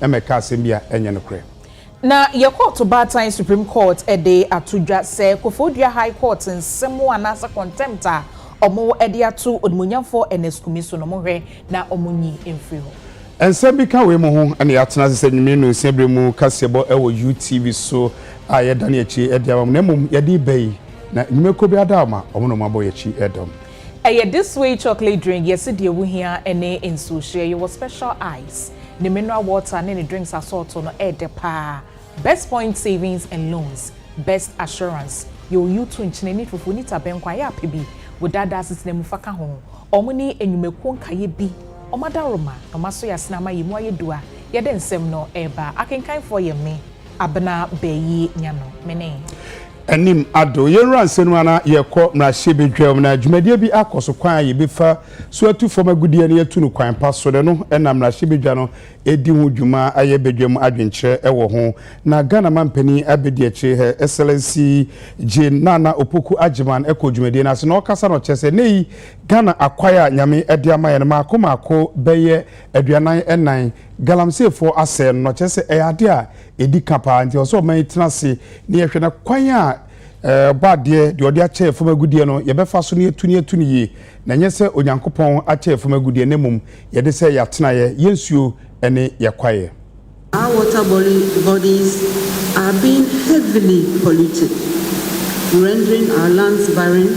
emeka asembia enye no kre na ye court Batan Supreme Court ede atudwa se Kofodua High Court nsemo anasa contempt a omo ede atu odmunyamfo enesukumi so no mohwe na omunyi emfiri ho ensem bi ka we mo ho ene yatena se nwumi no nsiabre mu kasebo ewo UTV so aye dane achi ede amam na mum ye di bai na nwumeko bi adama omo no mabo ye chi edom this way chocolate drink yes de wo hia ene enso share your special ice the mineral water and the drinks are sort on pa best point savings and loans best assurance you to inchineni fufu ni tabenkwa ya pebi with that assistant mufaka ho omuni enyumeku nkaye bi omadaroma omaso ya sinama yimu ayedua ye de nsem no eba akenkan for ye me abena beyi nyano mene enim ado yenra nsenu ana yekọ mrahye bedwam na dwumadie bi akoso kwan ye befa so atu fom agudie ne yatu no kwan pa so de no na mrahye bedwa no edi hu dwuma aye bedwam adwenkyere ewo ho na Ghana mampani abedi achi excellency Nana Opoku Ajiman eko dwumadie na se no kasa no chese nei Ghana akwaya nyame ede amaye no maako beye aduanan enan galamsefo ase no chese eyade a edi kapa nti oso man tenase ne yehwe na kwan a bade de odi ache fom agudie no ye befa so ne etu ye na nyese onyankopon ache fom agudie ne mum ye de se yatena ye yensuo ene yakwaye. Our water bodies are being heavily polluted, rendering our lands barren.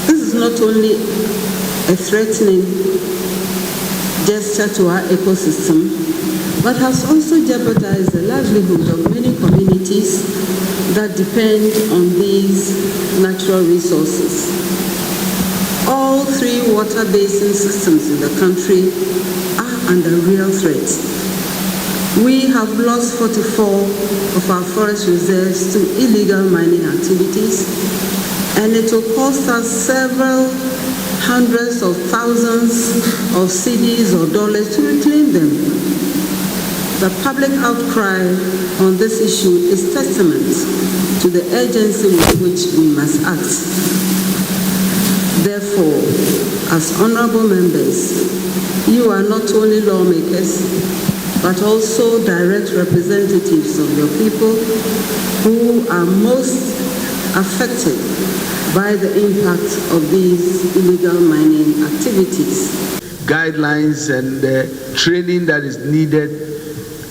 This is not only a threatening gesture to our ecosystem, but has also jeopardized the livelihood of many communities that depend on these natural resources. All three water basin systems in the country are under real threat. We have lost 44 of our forest reserves to illegal mining activities, and it will cost us several hundreds of thousands of cedis or dollars to reclaim them. The public outcry on this issue is testament to the urgency with which we must act. Therefore, as honorable members, you are not only lawmakers, but also direct representatives of your people who are most affected by the impact of these illegal mining activities. Guidelines and training that is needed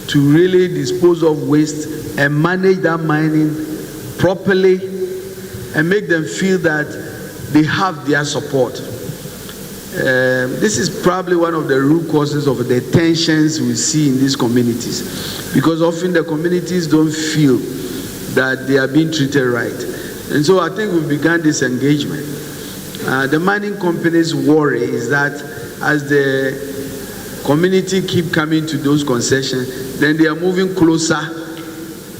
to really dispose of waste and manage that mining properly and make them feel that they have their support. This is probably one of the root causes of the tensions we see in these communities, because often the communities don't feel that they are being treated right. And so I think we've begun this engagement. The mining companies' worry is that as the community keep coming to those concessions, then they are moving closer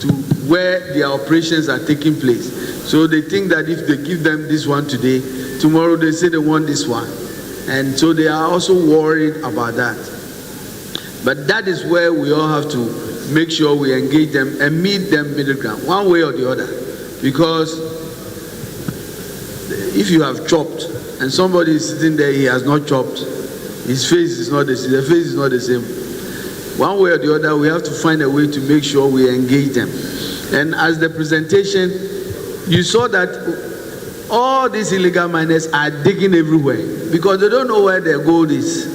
to where their operations are taking place. So they think that if they give them this one today, tomorrow they say they want this one. And so they are also worried about that. But that is where we all have to make sure we engage them and meet them middle ground, one way or the other. Because if you have chopped and somebody is sitting there, he has not chopped, his face is not the same, the face is not the same. One way or the other, we have to find a way to make sure we engage them. And as the presentation, you saw that all these illegal miners are digging everywhere because they don't know where their gold is.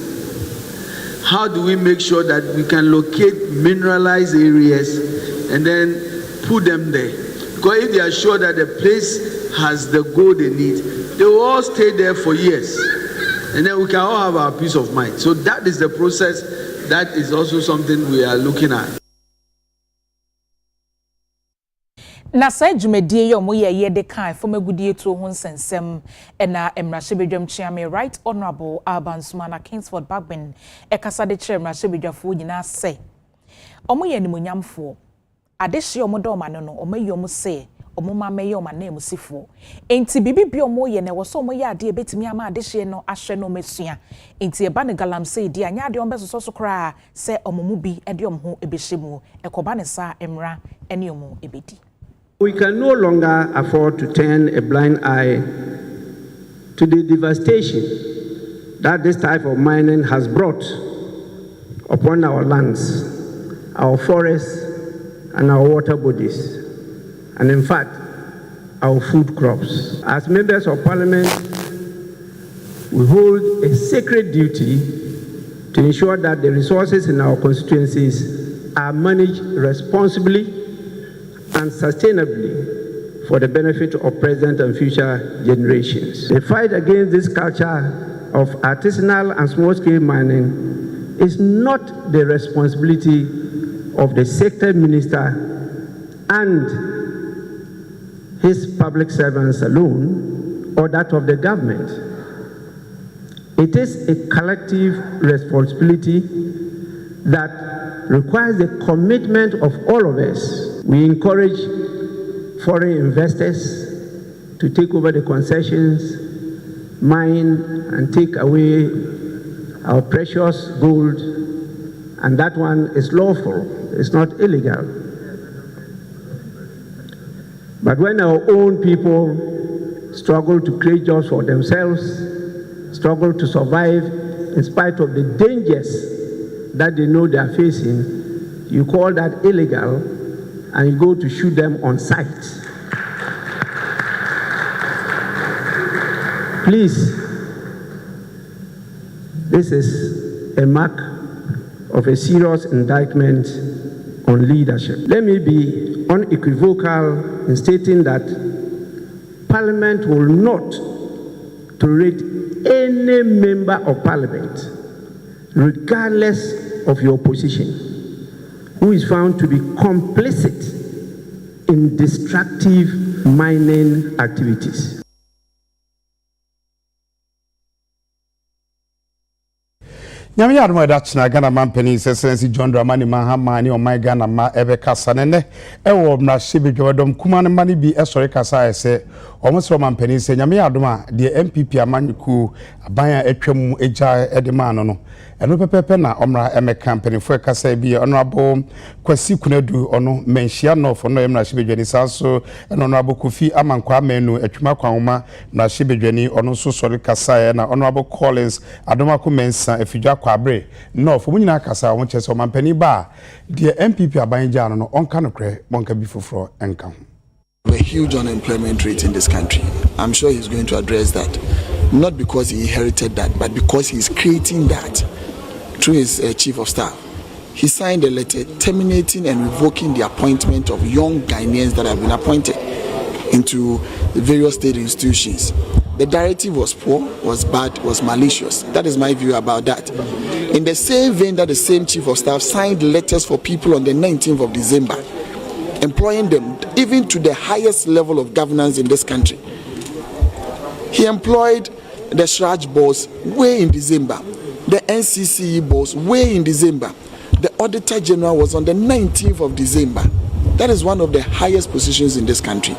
How do we make sure that we can locate mineralized areas and then put them there? Because if they are sure that the place has the gold they need, they will all stay there for years. And then we can all have our peace of mind. So that is the process. That is also something we are looking at. Na sa dwumadie ye omo ye de kan fom agudie to ho nsensem na emrahye bedwam chiame right honorable Abansumana Kingsford Bagben ekasa de kire emrahye bedwafo nyina se omo ye nimunyamfo adehye omo do ma no omo ye omo se omo ma me ye omo na emusifo enti bibi bi omo ye na wo so omo ye ade betimi ama adehye no ahwe no mesua enti eba ne galamse di anya ade ombe so kra se omo mu bi ede omo ho ebehye mu ekoba ne sa emra ene omo ebedi. We can no longer afford to turn a blind eye to the devastation that this type of mining has brought upon our lands. our forests, and our water bodies, and in fact, our food crops. As members of Parliament, we hold a sacred duty to ensure that the resources in our constituencies are managed responsibly and sustainably for the benefit of present and future generations. The fight against this culture of artisanal and small-scale mining is not the responsibility of the sector minister and his public servants alone, or that of the government. It is a collective responsibility that requires the commitment of all of us. We encourage foreign investors to take over the concessions, mine and take away our precious gold, and that one is lawful, it's not illegal. But when our own people struggle to create jobs for themselves, struggle to survive in spite of the dangers that they know they are facing, you call that illegal and you go to shoot them on sight. Please, this is a mark of a serious indictment on leadership. Let me be unequivocal in stating that Parliament will not tolerate any member of Parliament, regardless of your position, who is found to be complicit in destructive mining activities. Nyame ya adoma dachna Ghana mampani sesensi John Dramani Mahama ni omai Ghana ma ebe kasa nene ewo mrashibedwodom kuma ne mani bi esore kasa ese omso mampani se nyame ya adoma de MPP amanku abanya atwam eja edema no eno pepepe na omra eme campaign fo kasa bi honorable Kwasi Kunadu ono menhia no fo no mrashibedwani sanso eno honorable Kofi Amankwa amenu atwuma kwanwoma mrashibedwani ono so sore kasa na honorable Collins adoma ko mensa efidwa kwabre no fo munyina kasa won chese o mampani ba de MPP abanja no onka no kre bonka bi foforo enka a huge unemployment rate in this country. I'm sure he's going to address that, not because he inherited that, but because he's creating that through his chief of staff. He signed a letter terminating and revoking the appointment of young Ghanaians that have been appointed into the various state institutions. The directive was poor, was bad, was malicious. That is my view about that. In the same vein that the same chief of staff signed letters for people on the 19th of December, employing them even to the highest level of governance in this country. He employed the Shraj boss way in December, the NCCE boss way in December. The Auditor General was on the 19th of December. That is one of the highest positions in this country.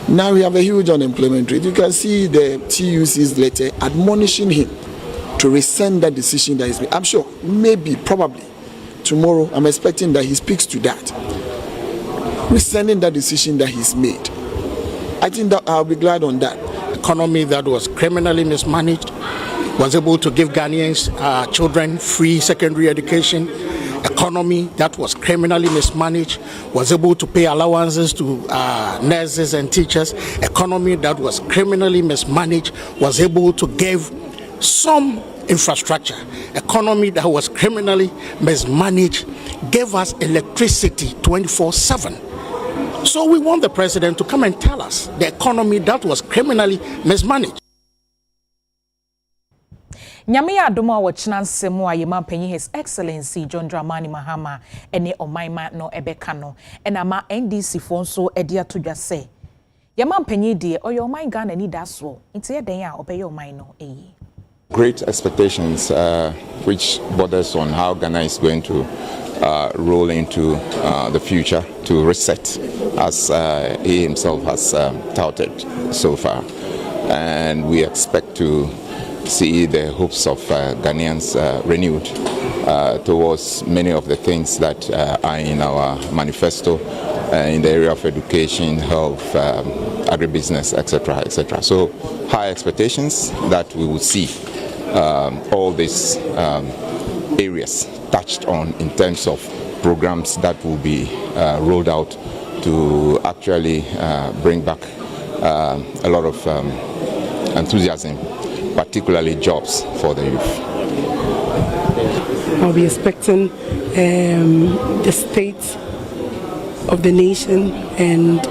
Now we have a huge unemployment rate. You can see the TUC's letter admonishing him to rescind that decision that he's made. I'm sure, maybe, probably, tomorrow, I'm expecting that he speaks to that. Rescinding that decision that he's made. I think that I'll be glad on that. Economy that was criminally mismanaged was able to give Ghanaians children free secondary education. Economy that was criminally mismanaged was able to pay allowances to nurses and teachers. Economy that was criminally mismanaged was able to give some infrastructure. Economy that was criminally mismanaged gave us electricity 24/7. So we want the president to come and tell us the economy that was criminally mismanaged. Nyame ya adoma wo china nsemu a yema panyi His Excellency John Dramani Mahama ene omaima no ebeka no ena ma NDC fo nso ede atodwa se yema panyi de oyo oman Ghana ni daso nti ye den a obeye oman no eyi. Great expectations which borders on how Ghana is going to roll into the future to reset as he himself has touted so far, and we expect to see the hopes of Ghanaians renewed towards many of the things that are in our manifesto in the area of education, health, agribusiness, etc., etc. So high expectations that we will see all these areas touched on in terms of programs that will be rolled out to actually bring back a lot of enthusiasm, particularly jobs for the youth. I'll be expecting the state of the nation, and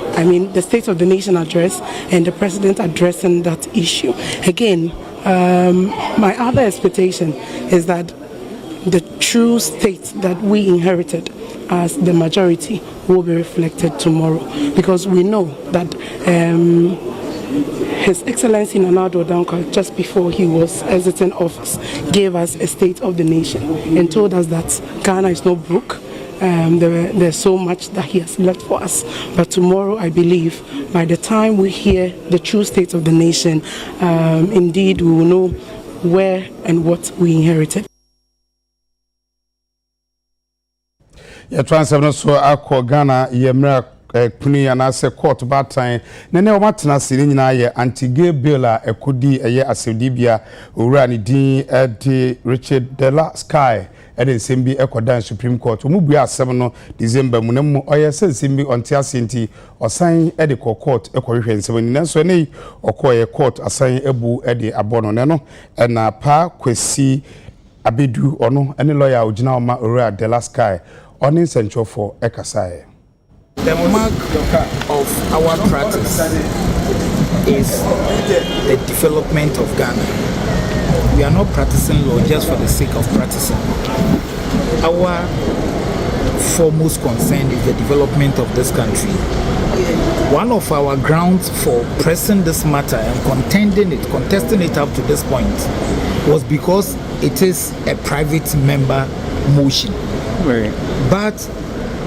the state of the nation address and the president addressing that issue. Again, my other expectation is that the true state that we inherited as the majority will be reflected tomorrow, because we know that His Excellency Nana Addo Dankwa, just before he was exiting office, gave us a state of the nation and told us that Ghana is not broke. There's so much that he has left for us. But tomorrow, I believe, by the time we hear the true state of the nation, indeed we will know where and what we inherited. Transfer so akọ Ghana yemra kuni anase court batan nene o matena sire nyina ye anti-gay bill a ekodi eye asewdibia owura ne din de Richard Dela Sky ede nsembi ekodan Supreme Court omubua asem no December mu nemu oye sensembi onti asenti osan ede court ekohwehwe nsem ni nanso ne okoye court asan ebu ede abono ne no na pa kwesi abedu ono ene lawyer ogina oma owura Dela Sky on essential for Ekasai. The mark of our practice is the development of Ghana. We are not practicing law just for the sake of practicing. Our foremost concern is the development of this country. One of our grounds for pressing this matter and contesting it up to this point was because it is a private member motion. Right. But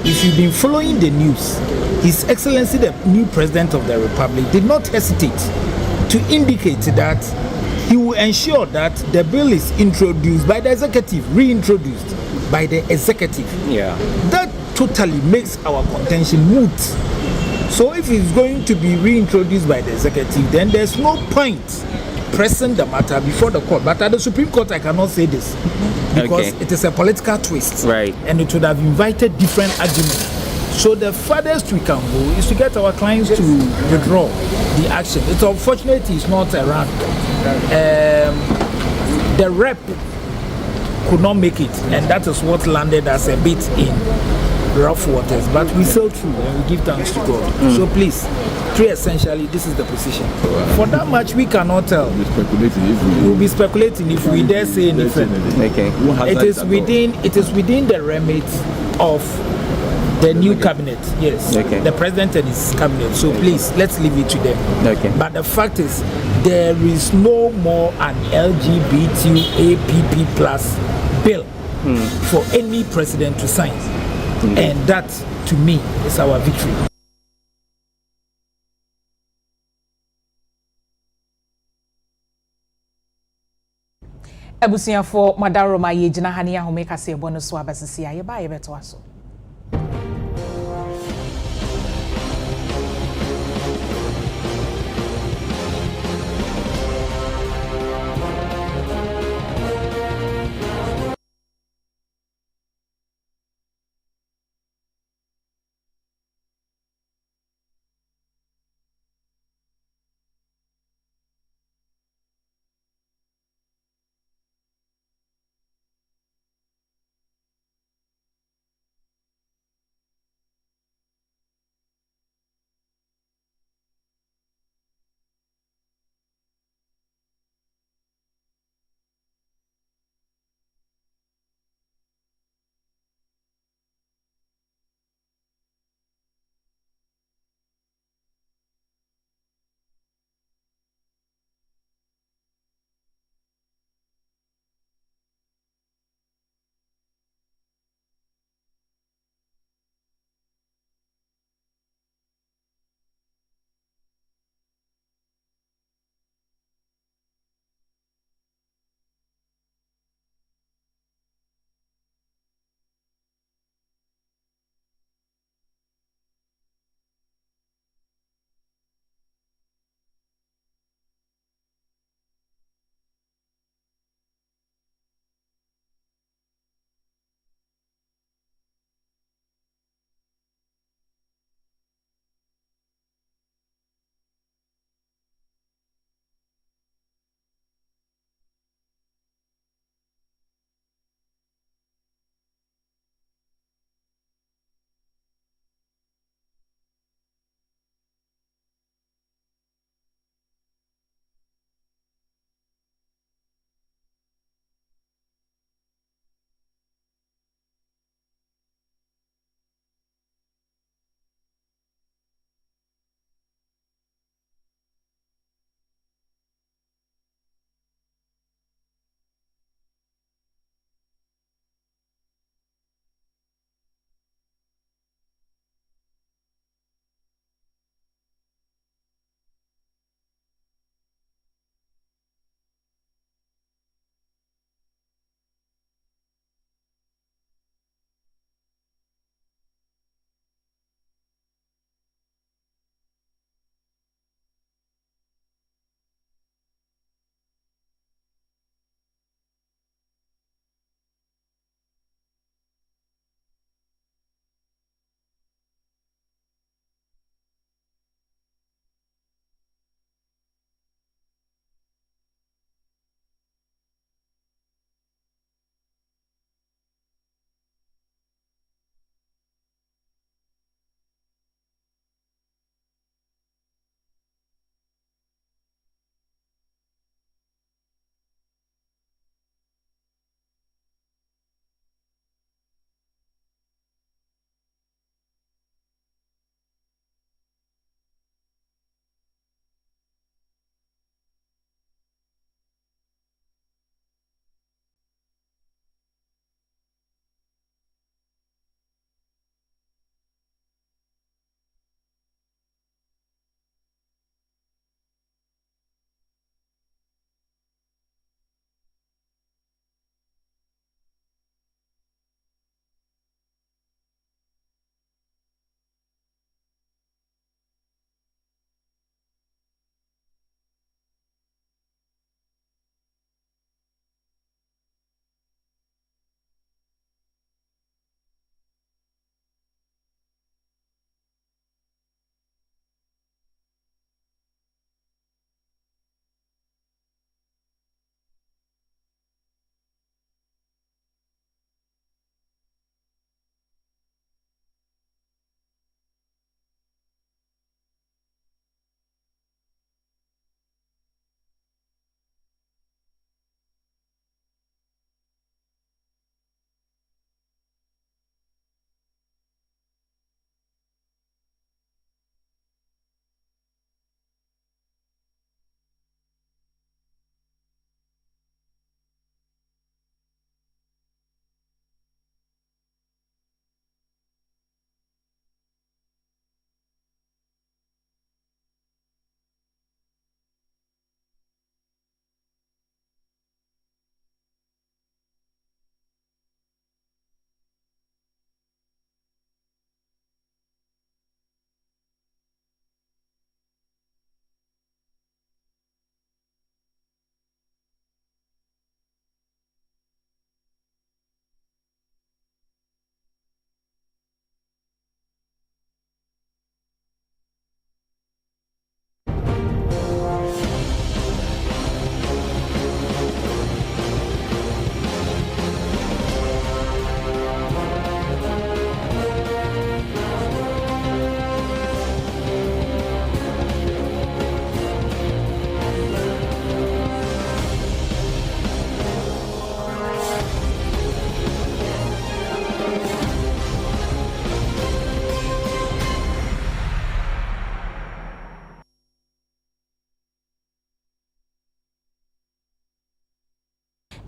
if you've been following the news, His Excellency the new President of the Republic did not hesitate to indicate that he will ensure that the bill is introduced by the executive, reintroduced by the executive. Yeah. That totally makes our contention moot. So if it's going to be reintroduced by the executive, then there's no point pressing the matter before the court. But at the Supreme Court, I cannot say this because it is a political twist, right? And it would have invited different arguments. So the furthest we can go is to get our clients to withdraw the action. It's unfortunate he's not around. The rep could not make it, and that is what landed us a bit in rough waters. But we sailed through, and we give thanks to God. So please, essentially, this is the position. For that much, we cannot tell. We'll be speculating if we dare say anything. It is within the remit of the new cabinet. Yes, the president and his cabinet. So please, let's leave it to them. But the fact is, there is no more an LGBTAPP plus bill for any president to sign, and that, to me, is our victory. Abusia for Madaro ma yejina hani ya homeka se bono so abasisi aye ba ye beto aso.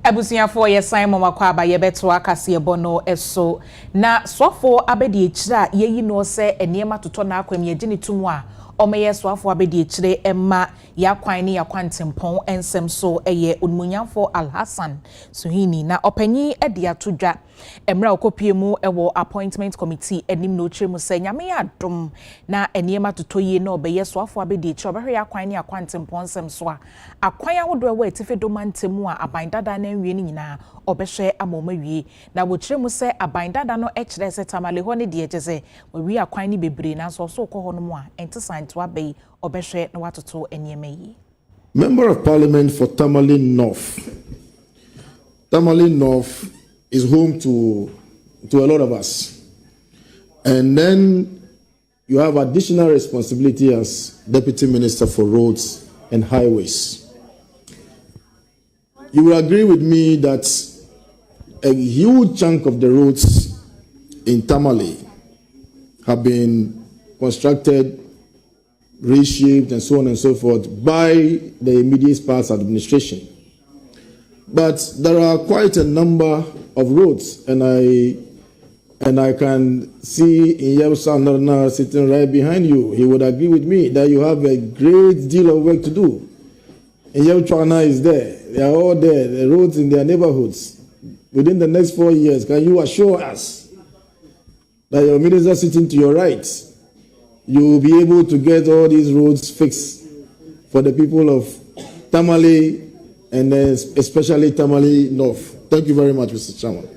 Abusiafo ye Simon Makwaba ye beto akase bono eso na swafo abedi echira ye yi no se eniema toto na akwam ye gini tumu a omeye swafo abedi echire emma ya kwan ni ya kwantempon ensem so eye onmunyamfo Alhassan Suhini na opanyi ede atodwa emra okopie mu ewo appointment committee enim no chire mu se nyame ya dom na eniema toto yi na obeye swafo abedi echire obehwe ya kwan ni ya kwantempon ensem so a akwan awodo ewo etife domantemu a abandada na nwie ni nyina obehwe amomawie na wo chire mu se abandada no echire se tamale ho ne de ejeze we akwan ni bebre na so so ko ho no mu a entisanto abei obehwe na watoto eniema yi. Member of Parliament for Tamale North. Tamale North is home to a lot of us. And then you have additional responsibility as Deputy Minister for Roads and Highways. You will agree with me that a huge chunk of the roads in Tamale have been constructed, reshaped, and so on and so forth by the immediate past administration. But there are quite a number of roads, and I can see in Yabsa sitting right behind you. He would agree with me that you have a great deal of work to do. And Yabsa is there. They are all there, the roads in their neighborhoods. Within the next 4 years, can you assure us that your minister sitting to your right, you will be able to get all these roads fixed for the people of Tamale and especially Tamale North? Thank you very much, Mr. Chairman.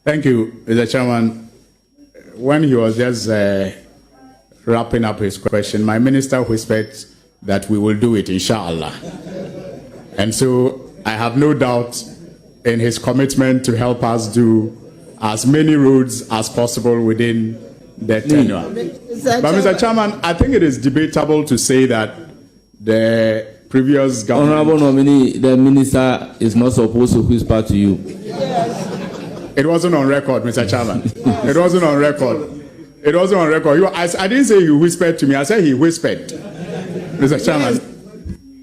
Thank you, Mr. Chairman. When he was just wrapping up his question, my minister whispered that we will do it, inshallah. And so I have no doubt in his commitment to help us do as many roads as possible within the tenure. But Mr. Chairman, I think it is debatable to say that the previous government... Honorable nominee, the minister is not supposed to whisper to you. Yes. It wasn't on record, Mr. Chairman. It wasn't on record. It wasn't on record. I didn't say he whispered to me. I said he whispered. Mr. Chairman.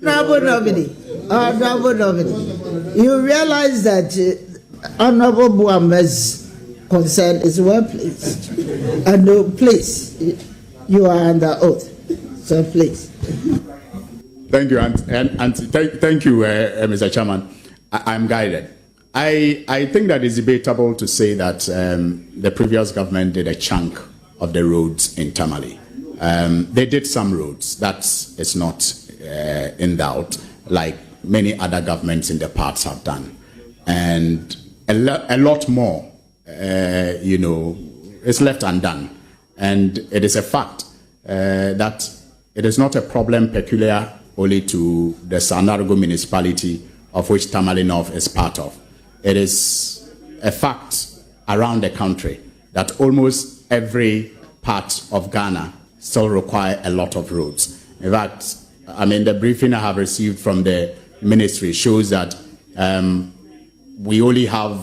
Honorable nominee. Honorable nominee. You realize that Honorable Buambe's concern is well placed. And no, please, you are under oath. So please. Thank you, and thank you, Mr. Chairman. I'm guided. I think that it's debatable to say that the previous government did a chunk of the roads in Tamale. They did some roads. That is not in doubt, like many other governments in the past have done. And a lot more, is left undone. And it is a fact that it is not a problem peculiar only to the Sanargo municipality, of which Tamale North is part of. It is a fact around the country that almost every part of Ghana still require a lot of roads. In fact, the briefing I have received from the ministry shows that we only have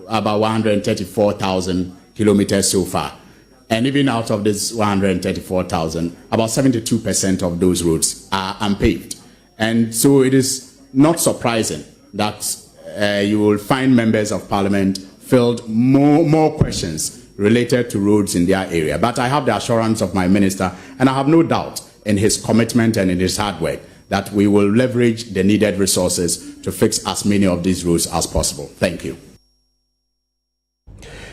about 134,000 kilometers so far. And even out of this 134,000, about 72% of those roads are unpaved. And so it is not surprising that you will find members of parliament filled more questions related to roads in their area. But I have the assurance of my minister, and I have no doubt in his commitment and in his hard work that we will leverage the needed resources to fix as many of these roads as possible. Thank you.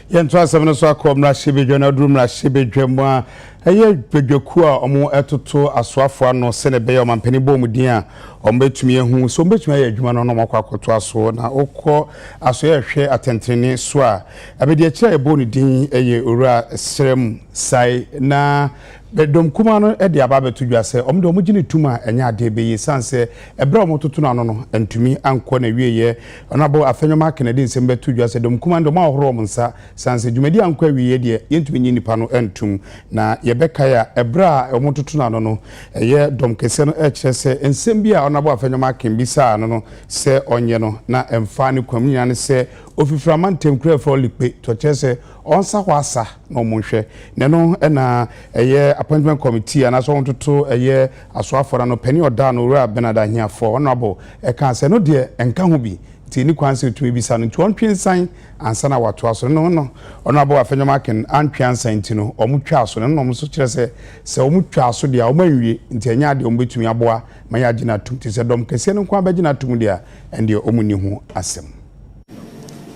Yentwa semno so akomra shibedwa na durumra shibedwa mu a eye bedwaku a omo etoto asoafo ano sene be omampani bo mudin a ombetumi ehu so ombetumi aye adwuma no no makwakoto aso na okọ aso ye hwe atentrene so a abedi a kira ebo ni din eye owura serem sai na bedom kuma no e de aba betudwa se omde omugine tuma enya ade be yi sanse ebra omototo na no no antumi anko na wieye onabo afenwoma kenedi nsem betudwa se dom kuma ndo ma ohoro omnsa sanse dwumadi anko wieye de yentumi nyi nipa no entum na yebeka ya ebra omototo na no no eye dom kese no e kire se ensem bi a onabo afenwoma kenbisa no no se onye no na emfa ne kwamnya ne se ofiframa ntemkura for likpe to kire se onsa kwasa no monhwe ne no na eye appointment committee and aso ntoto eye aso afora no pani oda no ura benada hiafo honorable e kan se no de enka ho bi ti ni kwanse tumi bisa no nti ontwensan ansa na wato aso no honorable afenyomaken antwensan ti no omutwa aso no mo so kire se omutwa aso de a omanwie nti enya de ombetumi aboa maya gina tum ti se dom kese no kwa bagina tum de a ende omuni ho asem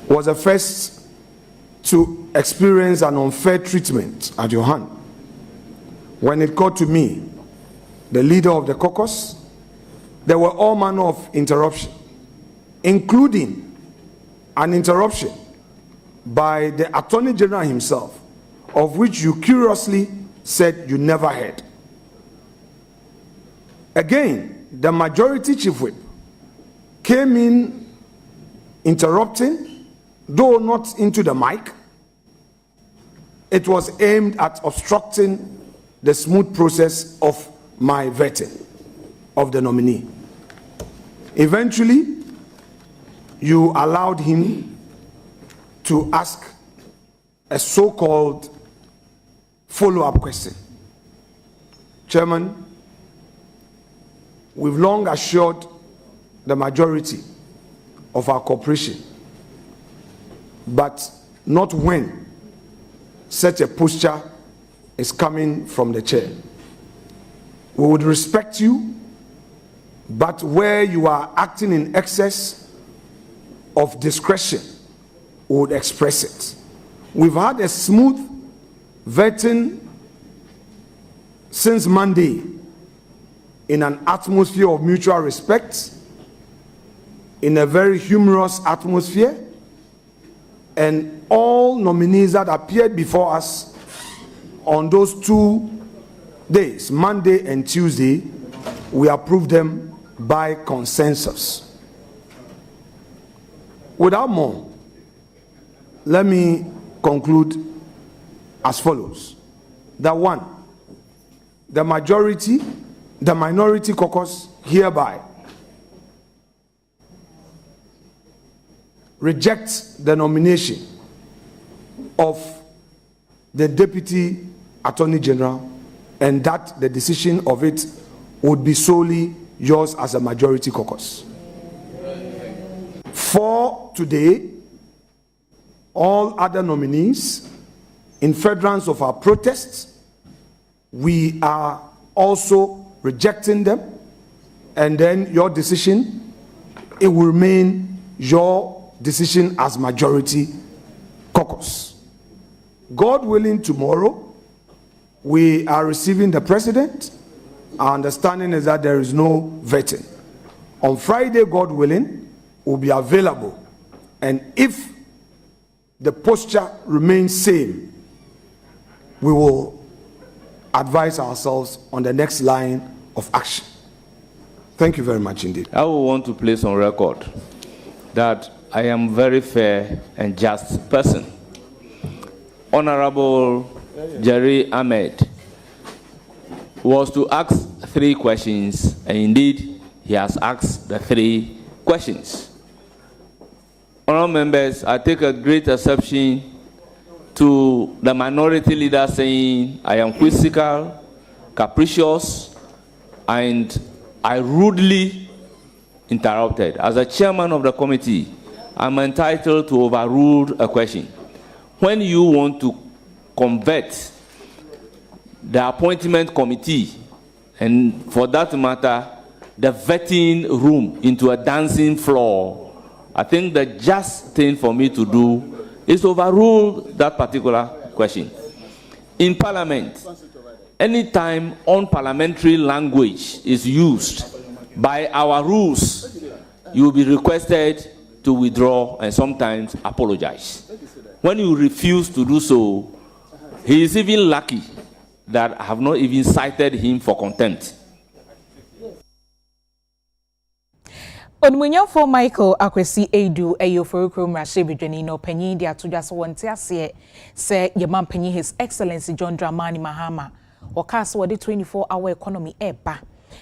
was the first to experience an unfair treatment at your hand. When it got to me, the leader of the caucus, there were all manner of interruption, including an interruption by the Attorney General himself, of which you curiously said you never heard. Again, the majority chief whip came in interrupting, though not into the mic. It was aimed at obstructing the smooth process of my vetting of the nominee. Eventually, you allowed him to ask a so-called follow-up question. Chairman, we've long assured the majority of our cooperation, but not when such a posture is coming from the chair. We would respect you, but where you are acting in excess of discretion, we would express it. We've had a smooth vetting since Monday in an atmosphere of mutual respect, in a very humorous atmosphere, and all nominees that appeared before us on those 2 days, Monday and Tuesday, we approved them by consensus. Without more, let me conclude as follows. That one, the minority caucus hereby rejects the nomination of the Deputy Attorney General, and that the decision of it would be solely yours as a majority caucus. For today, all other nominees, in furtherance of our protests, we are also rejecting them, and then your decision, it will remain your decision as majority caucus. God willing, tomorrow we are receiving the president. Our understanding is that there is no vetting. On Friday, God willing, will be available, and if the posture remains same, we will advise ourselves on the next line of action. Thank you very much indeed. I will want to place on record that I am a very fair and just person. Honorable Jerry Ahmed was to ask 3 questions, and indeed he has asked the 3 questions. Honorable members, I take a great exception to the minority leader saying I am quizzical, capricious, and I rudely interrupted. As a chairman of the committee, I'm entitled to overrule a question. When you want to convert the appointment committee, and for that matter, the vetting room into a dancing floor, I think the just thing for me to do is overrule that particular question. In Parliament, anytime unparliamentary language is used by our rules, you will be requested to withdraw and sometimes apologize. When you refuse to do so, he is even lucky that I have not even cited him for contempt. Onmunyo for Michael Akwesi Edu Eyofurukro Mrashebidweni no panyin dia to just wonte ase say yemam panyin His Excellency John Dramani Mahama okas wode 24-hour economy eba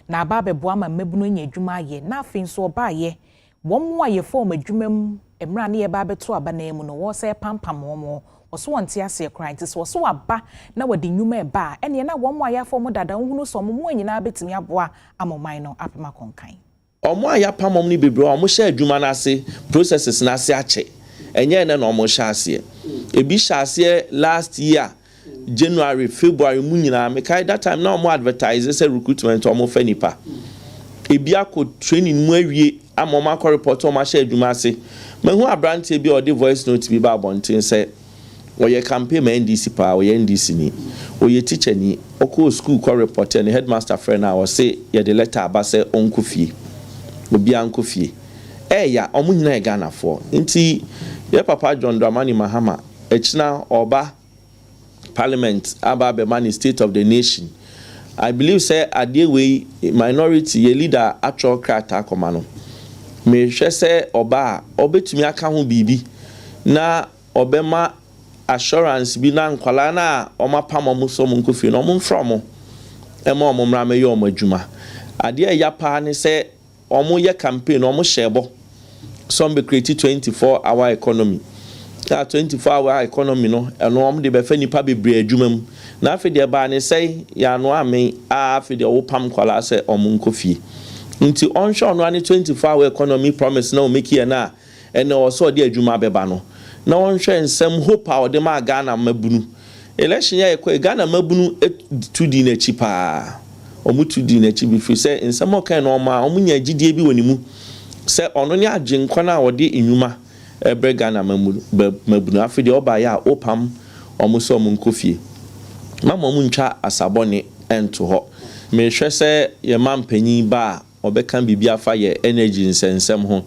na aba beboa ma mebunu nya adwuma ye na afin so oba ye wom wa ye form adwumam emra na ye ba beto aba na emu no wo say pampam wo oso wonte ase kran nti so oso aba na wadi nnwuma eba ene na wo mo ayafo mo dada nhunu so mo anyina betimi aboa amoman no apema konkan omo ayapa mom ni bebre omo sha adwuma na ase processes na ase ache enye na omo sha ase ebi sha ase last year January February mu nyina me kai that time na omo advertise say recruitment omo fa nipa ebi akọ training mu awie amoma akọ report omo sha adwuma ase mehu abrante bi o de voice note bi ba bonten say oye campaign ma NDC pa oye NDC ni oye teacher ni oko school ko report and headmaster friend na o say ye the letter aba say onko fie obi anko fie ya omo nyina e Ghana for nti ye papa John Dramani Mahama echina oba Parliament aba be man state of the nation. I believe say adewei minority ye leader actual character komano me hwe say oba obetumi aka ho bibi na obema assurance bi na nkwala na oma pam so mo nkofi no mo from ema omo mra me ye omo adwuma ade ya pa ne say omo ye campaign omo shebo some be create 24-hour economy. That 24-hour economy no eno omo de be fa nipa bebre adwuma mu na afi de ba ne say ya no ame afi de wo pam kwala say omo nkofi nti onhwe no ane 24-hour economy promise na o make here na ene o so de adwuma beba no na onhwe nsem hope a o de ma Ghana mabunu election ya ekwe Ghana mabunu 2D na chi pa omu 2D na chi bi fi say nsem o kan no ma omu nya gidie bi woni mu say ono ne agyenkwa na o de enwuma ebe Ghana mabunu afi de oba ya opam omu so omu nkofie mama omu ntwa asabone ento ho me hwe say ye mampanyin ba obeka bibia fa ye energy nsensem ho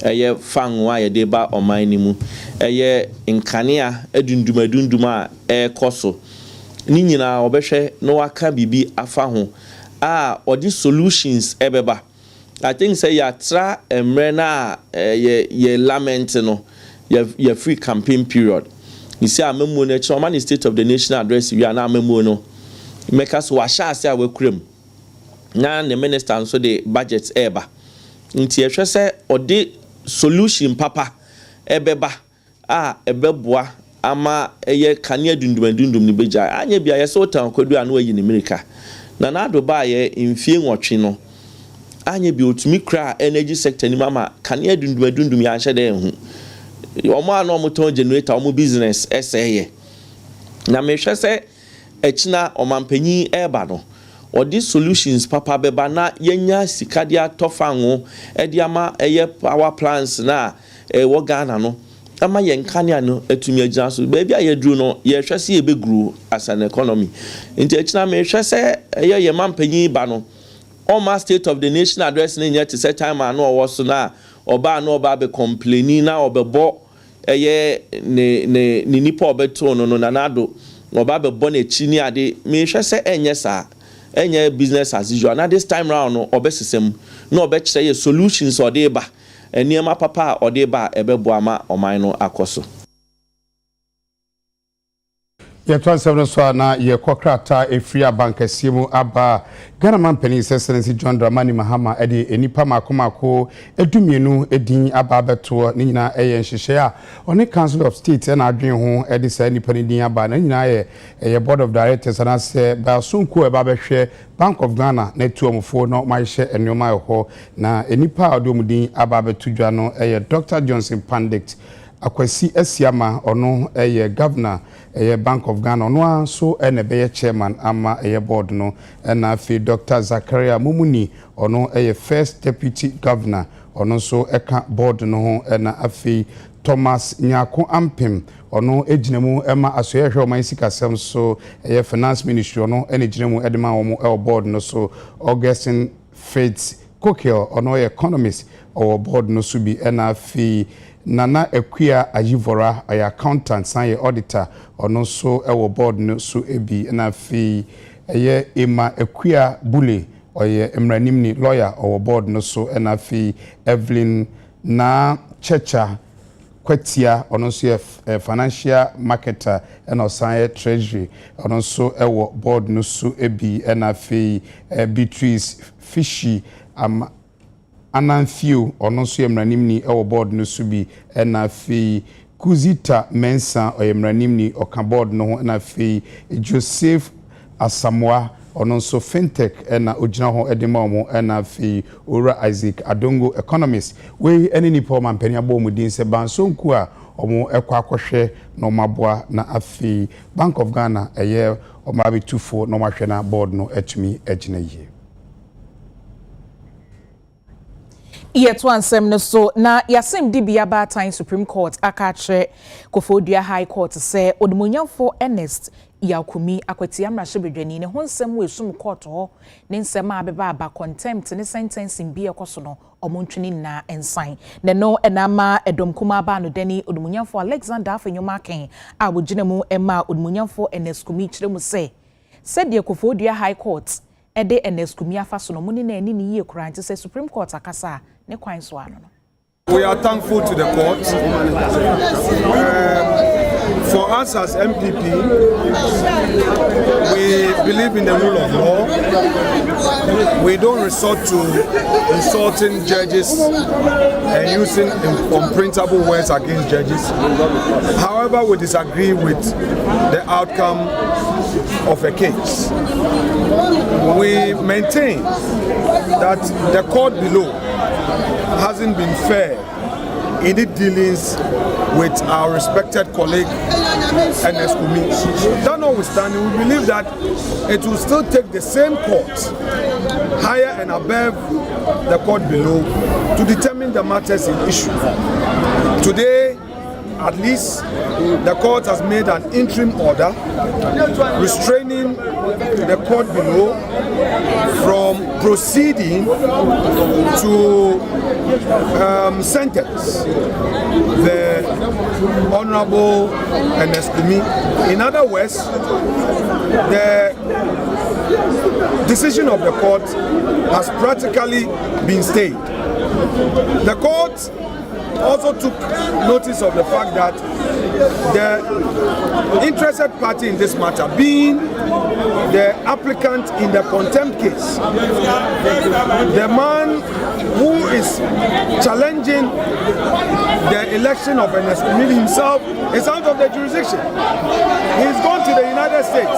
eye fanwa ye de ba oman ni mu eye nkanea adunduma koso ni nyina obehwe no waka bibi afa ho odi solutions ebeba I think say ya tra emre na ye lament no ye free campaign period you see amemo na chairman state of the nation address we na amemo no make us wa sha ase awakurem na the minister so the budget eba nti ehwe se odi solution papa ebeba ebeboa ama eye kane adundum ni beja anya bia ye so tan kwadu anu ayi ni America na ado ba ye mfie nwotwe no anya bi otumi kra energy sector ni mama kane adundum ya hye de hu omo anu omo ton generator omo business eseye na me hwe se echina omampanyin eba no odi solutions papa beba na yenya sikadia tofango ediama eye power plants na wo Ghana no ama yenkania no etumi agina so ba bia yedru no ye hwese ye begru as an economy nti echina me hwese eye ye mampanyin ba no almost state of the nation address na nyet set time anu owo so na oba be complaining na obebo eye ne nipa obeto no na nado oba be bo na chi ni ade me hwese enye sa enye business as usual na this time round no obesesem na obekire ye solutions odeba eniema papa odeba ebebo ama oman no akoso ye transfer so na ye kwokrata efria bank asiemu aba Ghana man penny excellency John Dramani Mahama edi enipa makomako edumienu edin aba beto ni nyina eye nhihye a oni council of state na adwen ho edi sa nipa ni din aba na nyina ye board of directors na se ba sunku eba behwe Bank of Ghana na tuomfo no mahye enoma ho na enipa odomudin aba betudwa no eye Dr. Johnson Pandit akwasi asiama ono eye governor eye Bank of Ghana ono so ene be chairman ama eye board no na afi Dr. Zakaria Mumuni ono eye first deputy governor ono so eka board no ho na afi Thomas Nyako Ampem ono ejinemu ema asoyehwe o mansika sem so eye finance ministry ono ene ejinemu edema o board no so Augustine Faith Kokel ono economist o board no so bi na afi Nana Equia Ayivora ay accountant san ye auditor ono so ewo board no so ebi na fi eye Emma Equia Bule oye emranimni lawyer owo board no so na fi Evelyn na Checha Kwetia ono so financial marketer and osan treasury ono so ewo board no so ebi na fi Beatrice Fishy Ananfio ono so emranimni ewo board no so bi na fi Kuzita Mensa oyemranimni okabod no na fi Joseph Asamoah ononso fintech na ogina ho edema omo na fi Ora Isaac Adongo economist we eni nipa ma mpani abo mu din se bansonku a omo ekwa akohwe no maboa na afi Bank of Ghana eye omabitufo no mahwe na board no etumi egina ye. Yetu ansem no so na yasim dibia Batan Supreme Court akache Kofodua High Court say odumunyamfo Ernest Yakumi akwatia mrashibedwani ne ho nsem we sum court ho ne nsem abeba aba contempt ne sentencing bi ekoso no omontwini na ensign ne no enama edomkuma ba no dani odumunyamfo Alexander Afenyomaken a wogina mu ema odumunyamfo Ernest Kumi kiremu say said the Kofodua High Court ede Ernest Kumi afaso no muni na ani ni ye kura nti say Supreme Court akasa ne kwan so ano no. We are thankful to the court. For us as MPP, we believe in the rule of law. We don't resort to insulting judges and using unprintable words against judges. However, we disagree with the outcome of a case. We maintain that the court below hasn't been fair in its dealings with our respected colleague Ernest Kumi. That notwithstanding, we believe that it will still take the same court, higher and above the court below, to determine the matters in issue. Today, at least, the court has made an interim order restraining the court below from proceeding to sentence the Honorable Ernest Kumi. In other words, the decision of the court has practically been stayed. The court also took notice of the fact that the interested party in this matter, being the applicant in the contempt case, the man who is challenging the election of Ernest Kumi himself, is out of the jurisdiction. He's gone to the United States,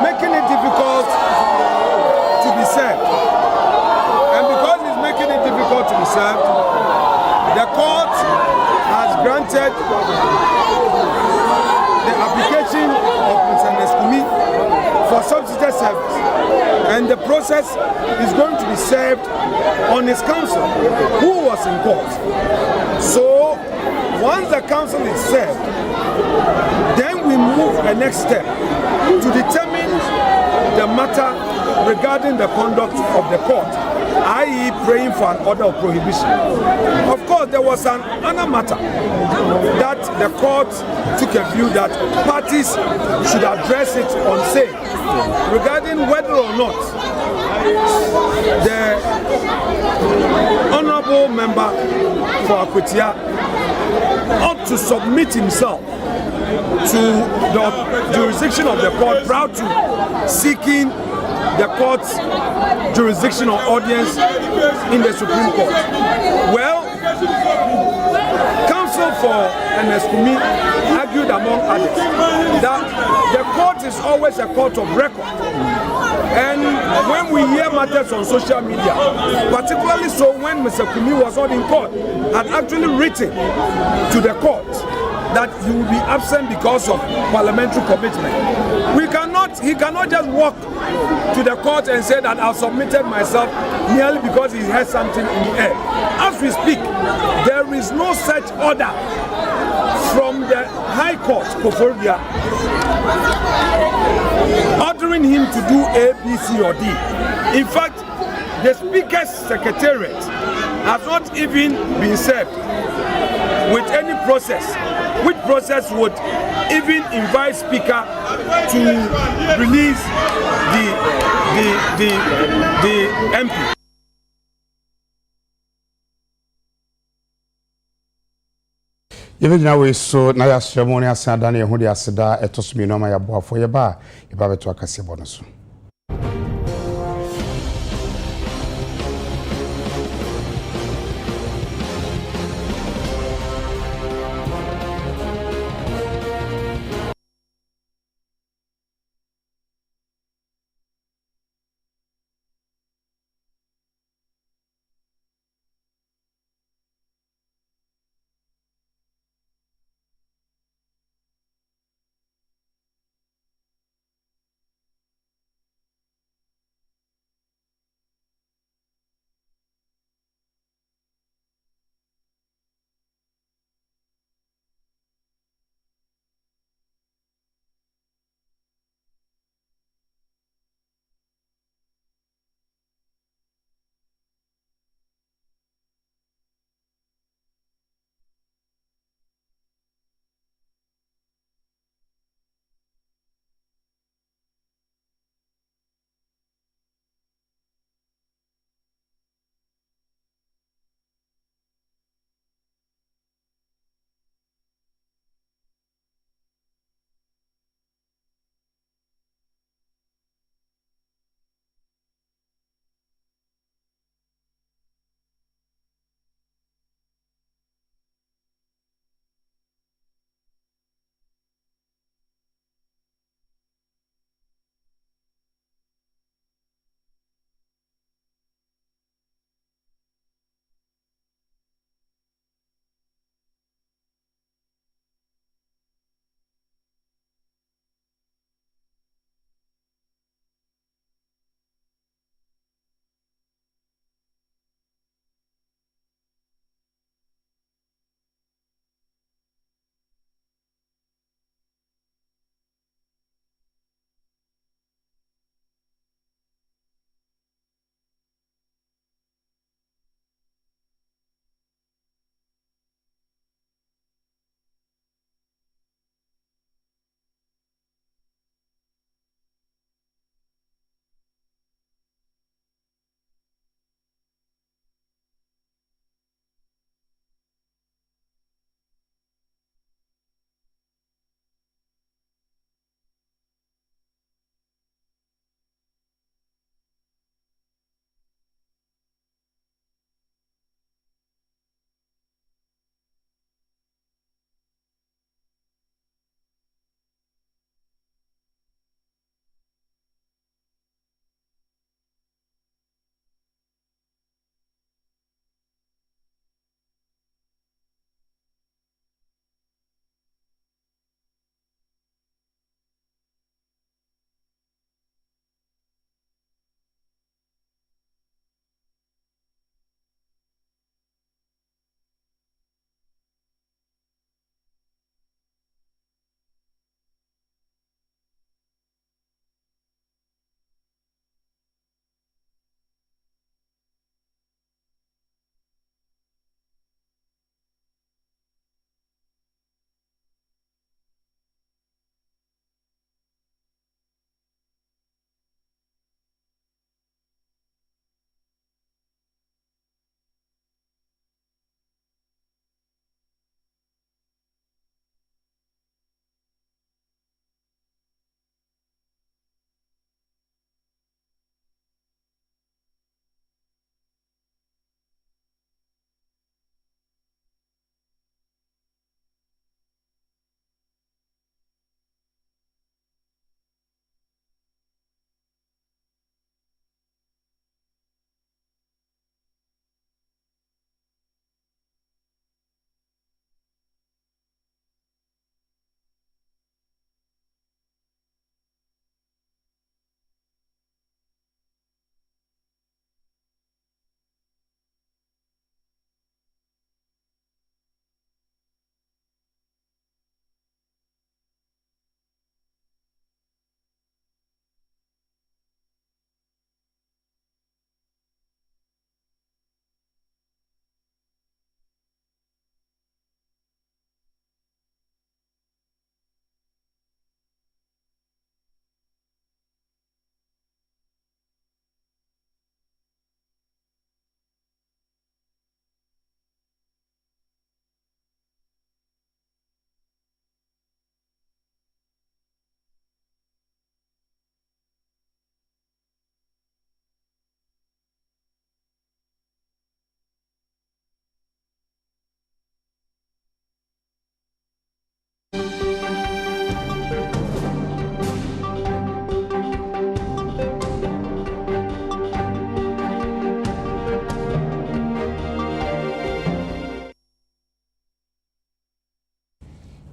making it difficult to be served. And because he's making it difficult to be served, the court has granted the application of Mr. Ernest Kumi for substitute service, and the process is going to be served on his counsel, who was in court. So, once the counsel is served, then we move a next step to determine the matter regarding the conduct of the court, i.e. praying for an order of prohibition. Of course, there was another matter that the court took a view that parties should address it on say regarding whether or not the honorable member for Akwetia ought to submit himself to the jurisdiction of the court prior to seeking the court's jurisdiction or audience in the Supreme Court. Well, counsel for Ernest Kumi argued among others that the court is always a court of record. And when we hear matters on social media, particularly so when Mr. Kumi was not in court, had actually written to the court that he will be absent because of parliamentary commitment. He cannot just walk to the court and say that I've submitted myself merely because he has something in the air. As we speak, there is no such order from the High Court, Kofodua, ordering him to do A, B, C, or D. In fact, the Speaker's Secretariat has not even been served with any process, which process would even invite Speaker to release the MP. Yebina we so na ya ceremony asada na ehudi aseda etosumi no ma ya boafo ye ba beto akase bono so.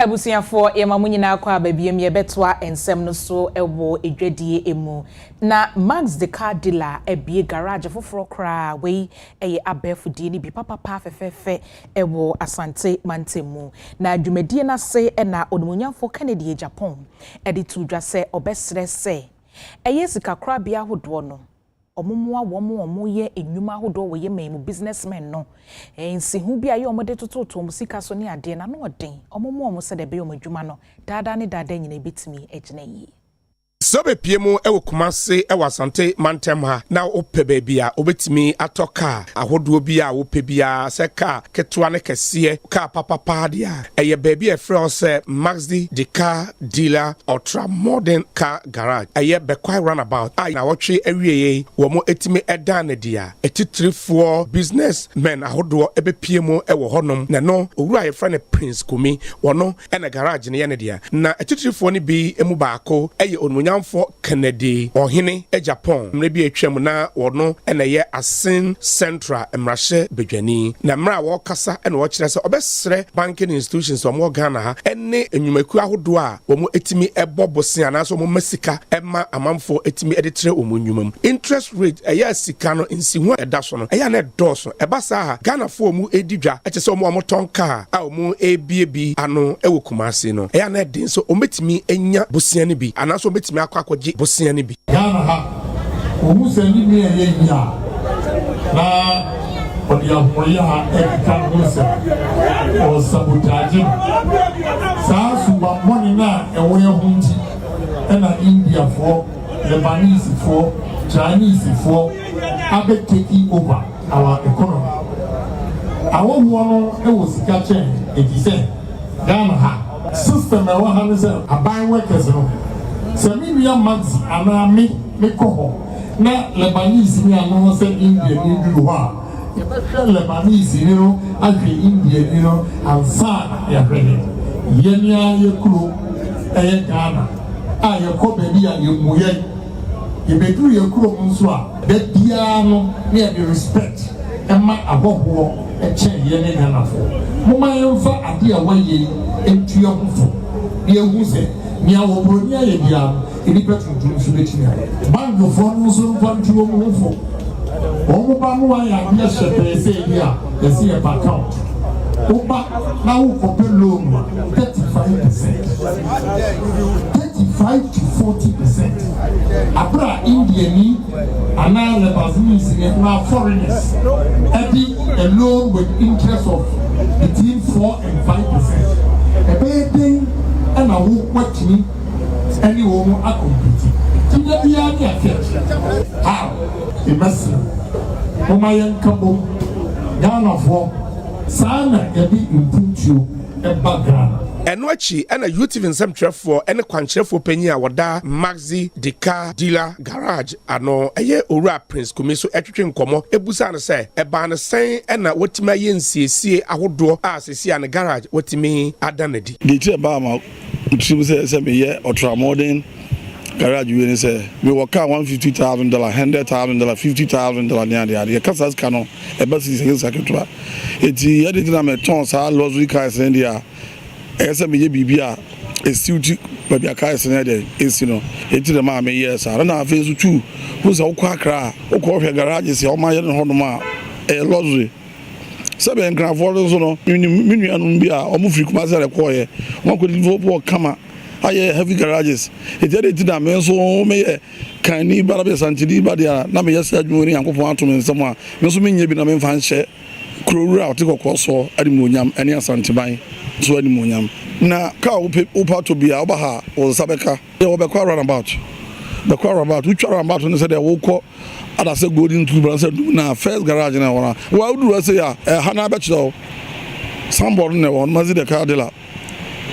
Abusiafo yemamu nyina kwa babiem yebetwa ensem no so ewo edwadie emu na Max the car dealer ebie garage foforo kra we eye abefudie ni bi papa fefefe ewo Asante Mantemu na dwumadie na se na onumunyanfo Kennedy Japan edi to dwase obesre se eye sika kra bia hodo no omumwa womo ye enwuma hodo wo ye memu businessmen no ensihu bia ye omode tototo musika so ne ade na no odin omumwa se de be omadwuma no dada ne dada nyina bitimi egina yi Sobe piemu ewo Kumase ewo Asante Mantem ha na ope bebia obetimi atoka ahodo bia ope bia se ka ketwa ne kese ka papa dia eye bebi efre se Maxdi the car dealer ultra modern car garage eye be quite runabout ai na wotwe awieye wo mo etimi edan ne dia etitrifo businessmen ahodo ebe piemu ewo honom na no owura ye friend Prince Kumi wono ena garage ne ye ne dia na etitrifo ne bi emu baako eye onmunya for Kennedy ohene Japan mrebi atwam na wono ena ye Asin Central Emrahye Bedwani na mra wo kasa ena wo kire se obesre banking institutions omo Ghana ha ene enwumaku ahodo a wo etimi ebobosen anaso mo masika ema amamfo etimi editre omunwumam interest rate eya sika no nsihu edaso no eya na doso ebasa ha Ghana fo mu edidwa ekese omo tonka a omo ebiebi ano ewo Kumase no eya na den so ometimi enya bosia ne bi anaso ometimi akwakoje bosia ne bi Ghana ha omu se ni me ye nya na odia hoya ekka musa o sabotage sa suba money na ewoye hunti na India for Lebanese for Chinese for abe taking over our economy our one ewo sika chain etise Ghana ha system e wa ha ne se aban workers no Semi we are Max and me coho. Na Lebanese me and say India you do Lebanese, you know, India, you know, and San Yabrene. Yenya Yakuru, Ghana. Ah, your copy, you muye. You may do your crew Monswa. That piano near the respect. And my above war a chain Yenny Ghana for. Mama, for a dear way into your home. Dear Wuse. Nia wo bronia ye bia eni petrol drum so betimi aye bango fo no so mpantu wo mo fo wo ba mo wa ya bia shepe se bia e se e account oba na wo ko pe loan 35% 35 to 40% abra Indiani ana Lebanese na foreigners every a loan with interest of between 4 and 5% a bit and I won't watch me any woman I compete. To the Biania how? The message. Oh, my young couple, Ghana for Sana, Eddie, you a background. Enwachi ena youth in some for ene kwanchefo panyi a wada Maxi the car dealer garage ano eye owura Prince Kumi so etwetwe nkomo ebusa na se eba na sen ena wotima ye nsiesie ahodo a sesi an garage wotimi adanadi the tire ba ma trim say me ye ultra modern garage we ni say me work $150,000 $100,000 $50,000 near the kasas kano eba sisi saketwa eti ye de na me ton sa luxury cars in there esa me ye bibia estiuti babia kai sene de esino eti de ma me yes ara na afi so tu wo se wo kwa kra wo ko hwe garage se o ma ye no hono ma luxury sebe nkra for so no minu anu bia o mu firi kuma se re ko ye won ko live kama aye heavy garages eti de na me so me kan ni barabe santidi badia na me yes adwuma ni yankofo ato me nsam a me so me nya bi na me mfa nhyɛ kurowura otikɔkɔ so adimonyam ani asanteban so adimonyam na ka upa to bia obaha o sabeka e obekwa runabout utwa runabout ne say de wo kɔ ada say golden two brand say na first garage na wona wa uduru say ya hana bechdo somebody ne won mazi de car dealer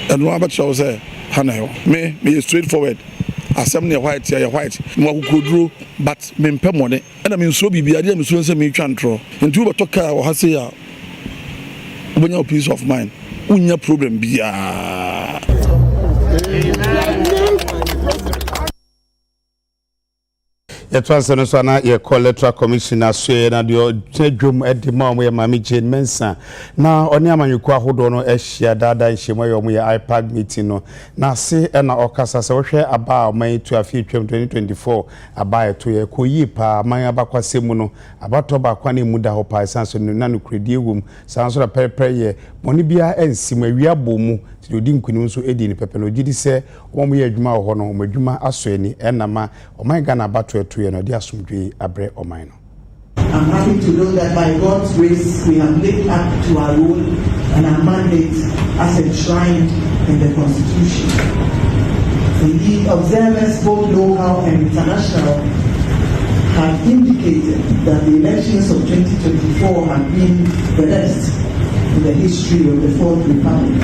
and wa bechdo say hana me straightforward asem ne white ya white mo kokoduro but me mpɛ mɔne ɛna me nso bibia de me nso nsɛ me twa ntro nti wo bɛtɔ car wo ha say ya obonya peace of mind unya problem bia ye transfer so na ye call electoral commissioner so na de dwom edi ma omo ye mami Jane Mensa na oni amanyuko ahodo no ehia dada nhemo ye omo ye IPAD meeting no na se na okasa se wo hwe aba oman to afi 2024 aba eto ye koyi pa man abakwasemu no abato ba kwa na mu da ho pa sanso no na no kredi ewum sanso da perepere ye moni bia ensim awia bomu odi nkunu nso edi ni pepe no gidi se omo ye adwuma ho no omo adwuma aso ani enama oman Ghana abato eto ye no de asomdwe abre oman no. I'm happy to know that by God's grace we have lived up to our role and our mandate as enshrined in the Constitution. Indeed, observers both local and international have indicated that the elections of 2024 have been the best in the history of the Fourth Republic.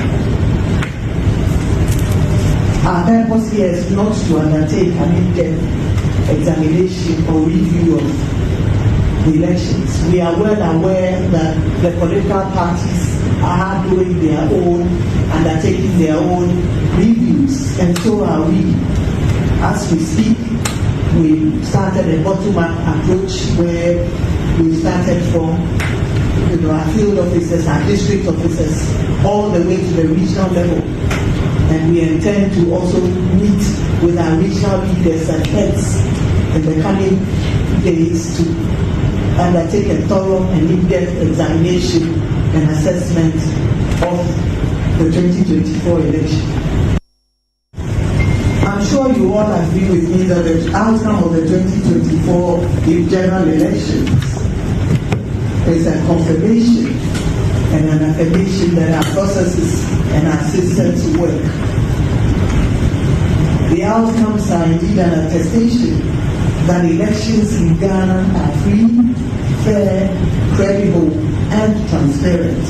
Our purpose here is not to undertake an in-depth examination or review of the elections. We are well aware that the political parties are doing their own, undertaking their own reviews, and so are we. As we speak, we started a bottom-up approach where we started from our field officers, our district officers, all the way to the regional level. And we intend to also meet with our regional leaders and heads in the coming days to undertake a thorough and in-depth examination and assessment of the 2024 election. I'm sure you all agree with me that the outcome of the 2024 general elections is a confirmation and an affirmation that our processes and our systems work. The outcomes are indeed an attestation that elections in Ghana are free, fair, credible, and transparent.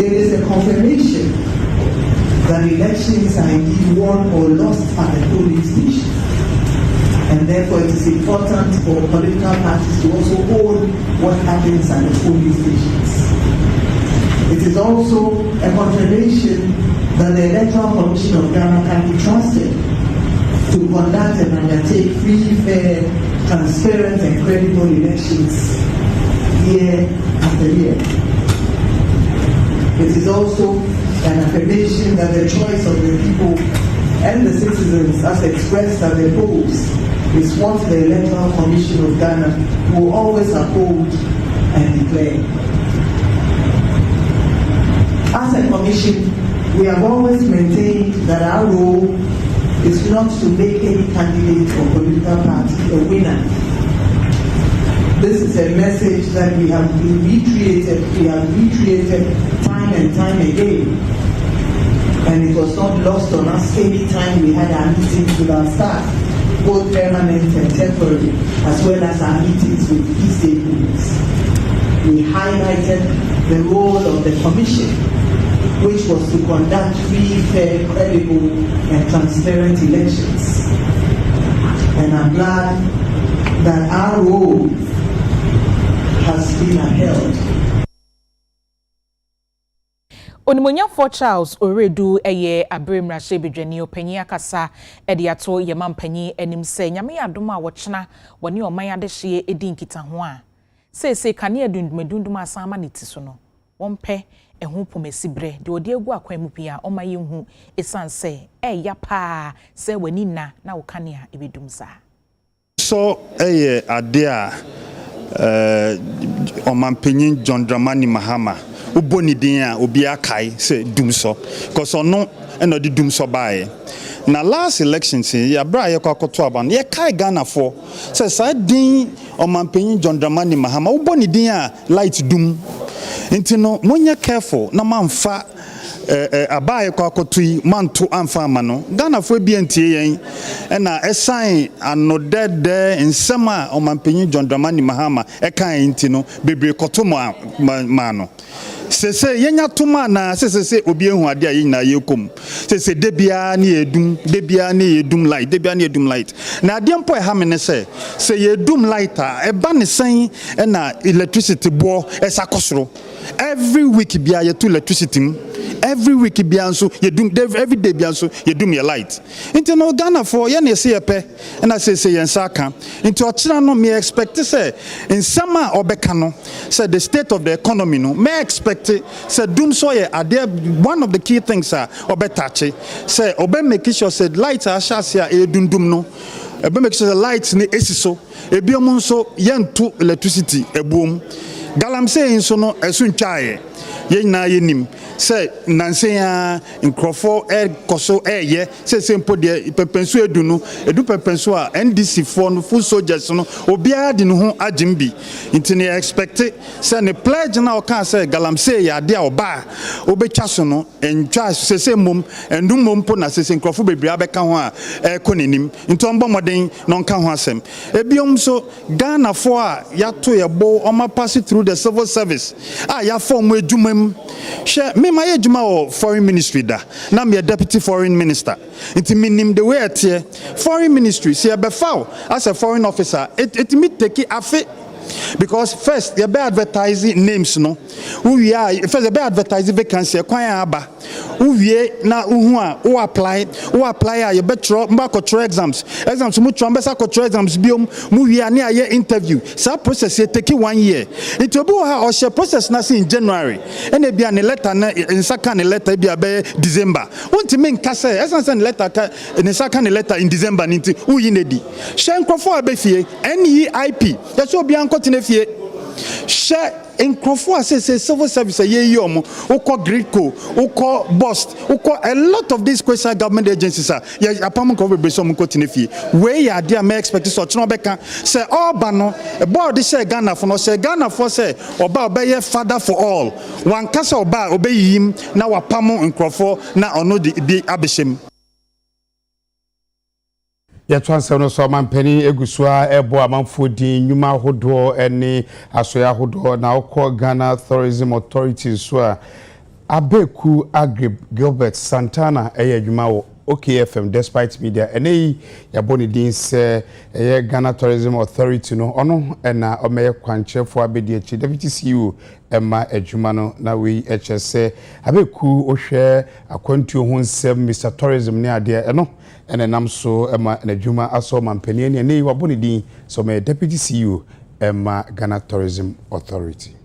It is a confirmation that elections are indeed won or lost at the polling station. And therefore it is important for political parties to also own what happens at the polling stations. It is also a confirmation that the Electoral Commission of Ghana can be trusted to conduct and undertake free, fair, transparent and credible elections year after year. It is also an affirmation that the choice of the people and the citizens as expressed at the polls is what the Electoral Commission of Ghana will always uphold and declare. As a commission, we have always maintained that our role is not to make any candidate or political party a winner. This is a message that we have reiterated time and time again. And it was not lost on us any time we had our meetings with our staff, both permanent and temporary, as well as our meetings with key stakeholders. We highlighted the role of the Commission, which was to conduct free, fair, credible, and transparent elections. And I'm glad that our role has been upheld. Onimonyafo Charles Oredu eye abremra shebedwani opanyi akasa ede ato yemampanyi anim se nyame adoma wochena woni oman adehye edi nkita ho a sese kane adundumedundum asama neti so no wonpe ehu pomesibre de odi egu akwan mu pia omaye hu esanse eya pa se wani na wokane a ebedum sa so eye ade a omampanyi John Dramani Mahama uboni din a obi akai say dum so cause ono eno di dum so bae na last election say ya bra ye kwakoto aba ye kai Ghana for say side din omampanyi John Dramani Mahama uboni din a light dum nti no monye careful na manfa abaye kwakotui manto amfa amano Ghana fo bi antie yen na esan anodede nsema omampanyi John Dramani Mahama ekan nti no bebre koto ma no sese yenya tuma na sese obi ehu ade ayi na yekom sese debia na yedum light na ade mpo ha me ne se yedum light a eba ne san na electricity bo esakosoro every week bia yetu electricity every week bianso ye dum every day bianso ye dum ye light into no Ghana for ye na say pe and I say yen saka into ochira no me expect say in summer obeka no say the state of the economy no me expect say dum so ye ade one of the key things are obetache say obe make sure say light a shasia e dundum no ebe make sure the lights ni esiso ebiom nso yentu electricity ebuom galamsey nso no esuntwae ye nyina ye nim say nansen ya nkrofo koso ye say sempo de pepensu edu no edu pepensu a NDC for no full soldiers no obiara de no ho agimbi intini expect say ne pledge na o kan say galamsey ya de oba obetwa so no entwa sese mom endum mom po na sese nkrofo bebre abeka ho a ekonenim ntombo moden no nka ho asem ebiom so Ghana for a yato yebo oma pass through the civil service ya form edumam me my ejuma o foreign ministry da na me deputy foreign minister it minim the way at foreign ministry see abefa as a foreign officer it me take afi because first you be advertising names no we are first you be advertising vacancy kwan aba we na uhu a o apply you be tro mba ko tro exams mu tro mbesa ko tro exams biom mu we na aye interview sa process take 1 year it obi ha o share process na in January and e bia ne letter na in saka ne letter bia be December won't mean ka say essence letter ka ne saka ne letter in December nti uyi ne di shenkofo abefie NEIP that's obi ankotinefie she nkrofo say civil service ye yom uko gridco uko bust uko a lot of these question government agencies are ya apam ko be so mko tinefie we ya dia me expect so tno beka say oba no board say Ghana for no say Ghana for say oba obeye father for all one kasa oba obeyim na wapam nkrofo na ono de bi abeshem ya transfer no so mampani egusua ebo amanfo din nyuma hodo ene asoya hodo na okọ Ghana Tourism Authority so a abeku Agrib Gilbert Santana eye adwuma wo OKFM despite media ene ya boni din se eye Ghana Tourism Authority no ono na omeye kwanchefo abedi echi deputy CEO Emma adwuma no na we HSE abeku ohwe akwantuo ho nsem Mr Tourism ne ade eno ene nam so Emma na adwuma aso mampani ne wa boni din so me deputy CEO Emma Ghana Tourism Authority.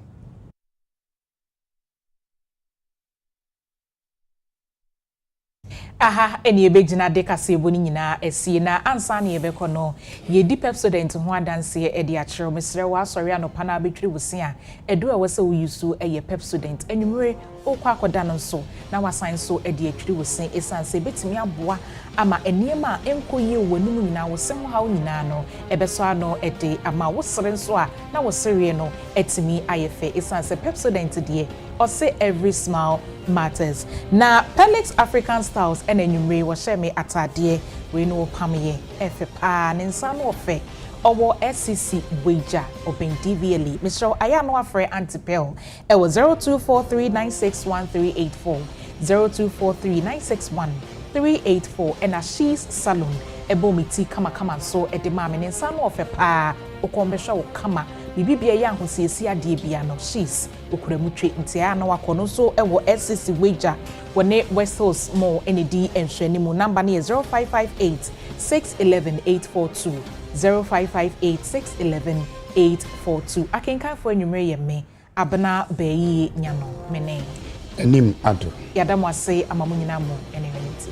Aha eni ebegina de kase boni nyina esie na ansa na yebekọ no ye di pepsodent ho adanse e de akere mesre wa asori anopa na abetwiri wusi a edo a wese wo yusu eye pepsodent enwumre okwa akoda no so na wasan so e de atwiri wusi esanse betimi aboa ama eniema enkoye wonum nyina wosem ha nyina no ebeso ano ede ama wosere nso a na wosere no etimi ayefe esanse pepsodent de ose every smile matters na Pelix African Styles and enumre wo sheme atade we no pamye efe pa ne nsa no ofe owo SCC weja open DVLE Mr. Ayano afre antipel e was 0243961384 0243961384 and a she's salon ebomiti kama so e de ma me ne nsa no ofe pa okombehwa wo kama bibibia ya ahosiesi ade bia no she's okuramutwe ntia na wakono so ewo SCC weja wone West Hills Mall ND enhwanimu number ne 0558 611842 0558611842 akenkan fo enwumre ye me abna bayi nyano mene enim ado yadamwase amamunyina mo ene weniti